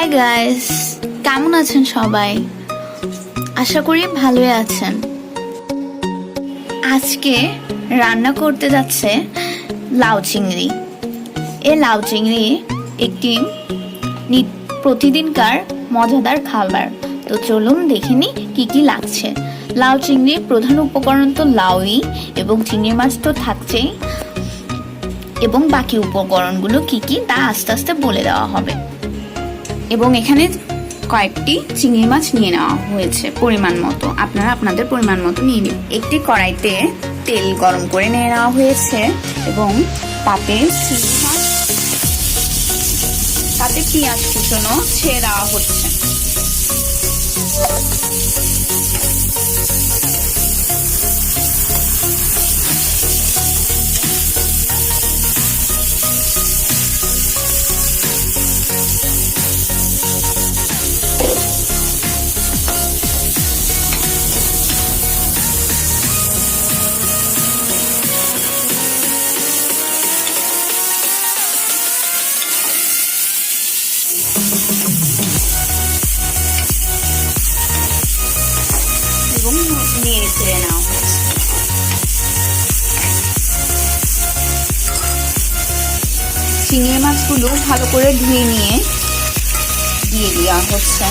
Hi guys, কেমন আছেন সবাই? আশা করি ভালোই আছেন। আজকে রান্না করতে যাচ্ছে লাউ চিংড়ি। এই লাউ চিংড়ি একটি প্রতিদিনকার মজাদার খাবার। তো চলুন দেখে নি কি কি লাগছে। লাউ চিংড়ির প্রধান উপকরণ তো লাউই, এবং চিংড়ি মাছ তো থাকছেই, এবং বাকি উপকরণগুলো কি কি তা আস্তে আস্তে বলে দেওয়া হবে। এবং এখানে কয়েকটি চিংড়ি মাছ নিয়ে নেওয়া হয়েছে পরিমাণ মতো, আপনারা আপনাদের পরিমাণ মতো নিয়ে নিন। একটি কড়াইতে তেল গরম করে নিয়ে নেওয়া হয়েছে এবং তাতে চিংড়ি মাছ, তাতে পেঁয়াজ কুচনো ছেড়ে দেওয়া হচ্ছে। এবং নিয়ে ছেড়ে নেওয়া হচ্ছে। চিংড়ি মাছগুলো ভালো করে ধুয়ে নিয়ে দিয়ে দেওয়া হচ্ছে।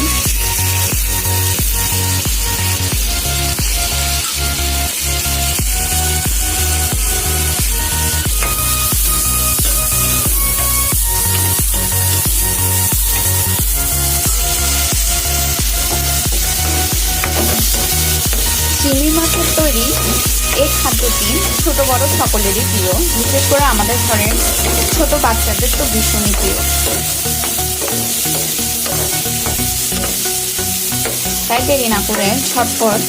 চিংড়ি মাছের তৈরি এই খাদ্যটি ছোট বড় সকলেরই প্রিয়, বিশেষ করে আমাদের ঘরের ছোট বাচ্চাদের তো ভীষণই প্রিয়। তাই দেরি না করে ঝটপট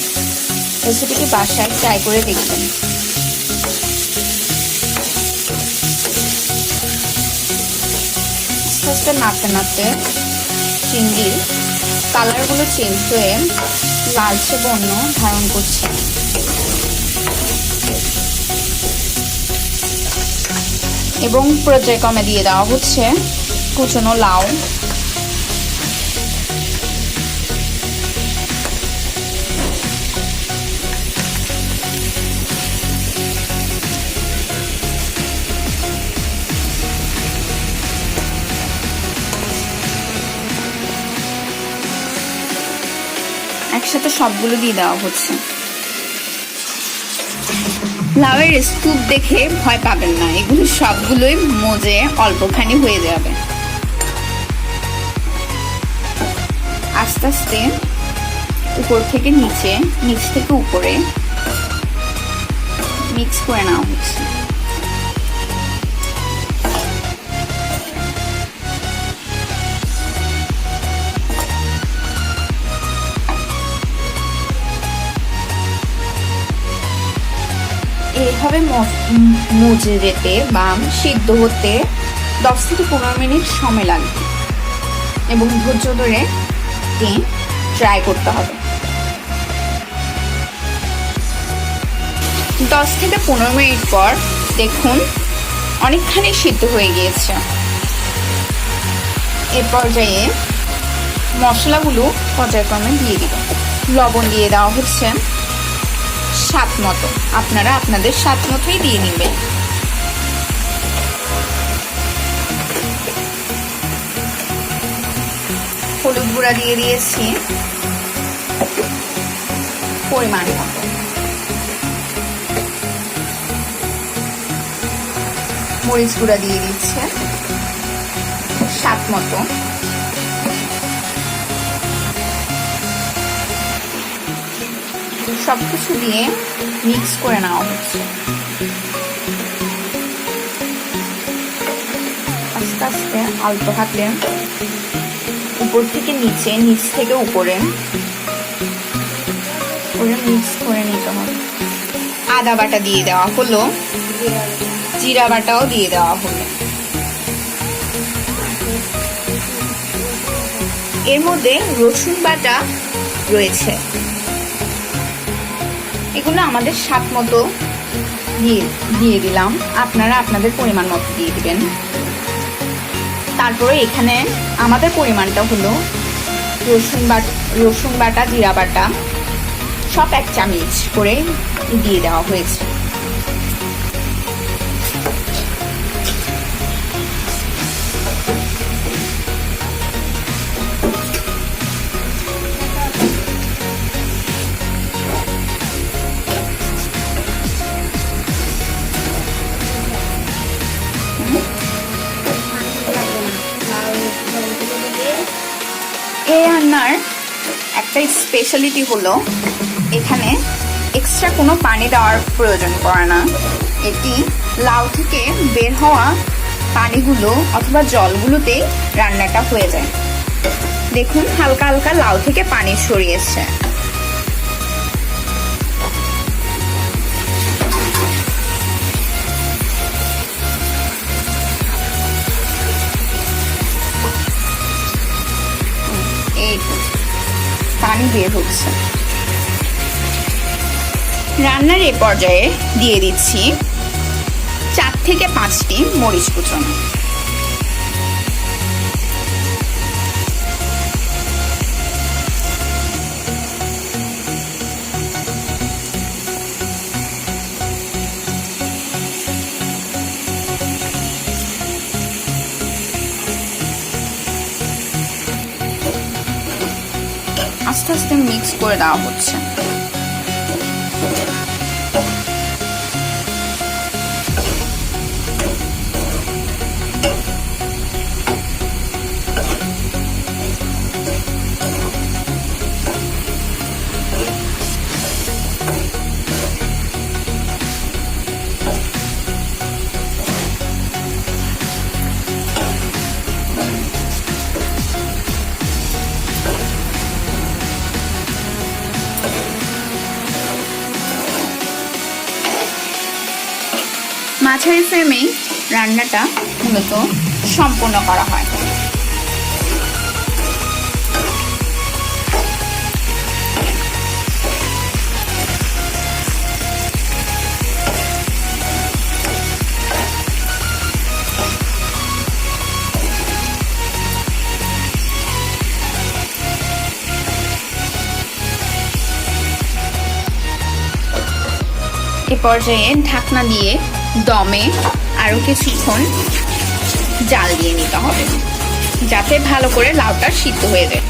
রেসিপিটি বাসায় ট্রাই করে দেখবেন। আস্তে আস্তে নাড়তে নাড়তে চিংড়ির কালারগুলো চেঞ্জ হয়ে লালচে বর্ণ ধারণ করছে। এবং পর্যায়ক্রমে দিয়ে দেওয়া হচ্ছে কুচনো লাউ, একসাথে সবগুলো দিয়ে দেওয়া হচ্ছে। লাউয়ের স্তূপ দেখে ভয় পাবেন না, এগুলো সবগুলোই মজে অল্পখানি হয়ে যাবে। আস্তে আস্তে উপর থেকে নিচে, নিচ থেকে উপরে মিক্স করে নেওয়া হচ্ছে। এইভাবে মজে যেতে বা সিদ্ধ হতে 10 থেকে 15 মিনিট সময় লাগবে, এবং ধৈর্য ধরে ট্রাই করতে হবে। 10 থেকে 15 মিনিট পর দেখুন অনেকখানি সিদ্ধ হয়ে গিয়েছে। এ পর্যায়ে মশলাগুলো পর্যায়ক্রমে দিয়ে দিব। লবণ দিয়ে দেওয়া হচ্ছে স্বাদ মতো, আপনারা আপনাদের স্বাদ মতোই দিয়ে নেবেন। হলুদ গুঁড়া দিয়ে দিয়েছি পরিমাণ মতো, মরিচ গুঁড়া দিয়ে দিচ্ছে স্বাদ মতো, সবকিছু দিয়ে মিক্স করে নেওয়া হচ্ছে। আস্তে আস্তে অল্প হাতে উপর থেকে নিচে, নিচ থেকে উপরে মিক্স করে নিতে হবে। আদা বাটা দিয়ে দেওয়া হলো, জিরা বাটাও দিয়ে দেওয়া হলো। এর মধ্যে রসুন বাটা রয়েছে। এগুলো আমাদের স্বাদ মতো দিয়ে দিলাম, আপনারা আপনাদের পরিমাণ মতো দিয়ে দিবেন। তারপরে এখানে আমাদের পরিমাণটা হলো রসুন বাটা, জিরা বাটা সব 1 চামচ করে দিয়ে দেওয়া হয়েছে। এই রান্নার একটা স্পেশালিটি হলো এখানে এক্সট্রা কোনো পানি দেওয়ার প্রয়োজন পড়ে না। এটি লাউ থেকে বের হওয়া পানিগুলো অথবা জলগুলোতেই রান্নাটা হয়ে যায়। দেখুন হালকা হালকা লাউ থেকে পানি ছড়িয়েছে। এই পানি বের হচ্ছে। রান্নার এই পর্যায়ে দিয়ে দিচ্ছি 4 থেকে 5টি মরিচ কুচনো। আস্তে আস্তে মিক্স করে দেওয়া হচ্ছে। মাঝারি ফ্লেমেই রান্নাটা মূলত সম্পূর্ণ করা হয়। এ পর্যায়ে ঢাকনা দিয়ে দমে আরো কিছুক্ষণ জাল দিয়ে নিতে হবে, যাতে ভালো করে লাউটা সিদ্ধ হয়ে যায়।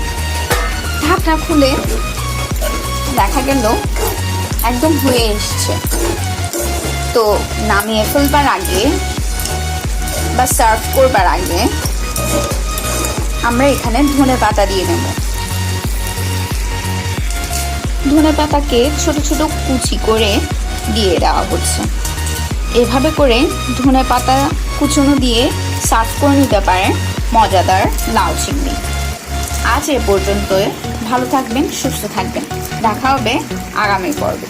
ঢাকনা খুলে দেখা গেল একদম হয়ে এসছে। তো নামিয়ে ফেলবার আগে বা সার্ভ করবার আগে আমরা এখানে ধনেপাতা দিয়ে নেব। ধনেপাতাকে ছোট ছোট কুচি করে দিয়ে দেওয়া হচ্ছে। এভাবে করে ধনেপাতা কুচনো দিয়ে সার্ভ করে নিতে পারে মজাদার লাউ চিংড়ি। আজ এ পর্যন্তই। ভালো থাকবেন, সুস্থ থাকবেন। দেখা হবে আগামী পর্বে।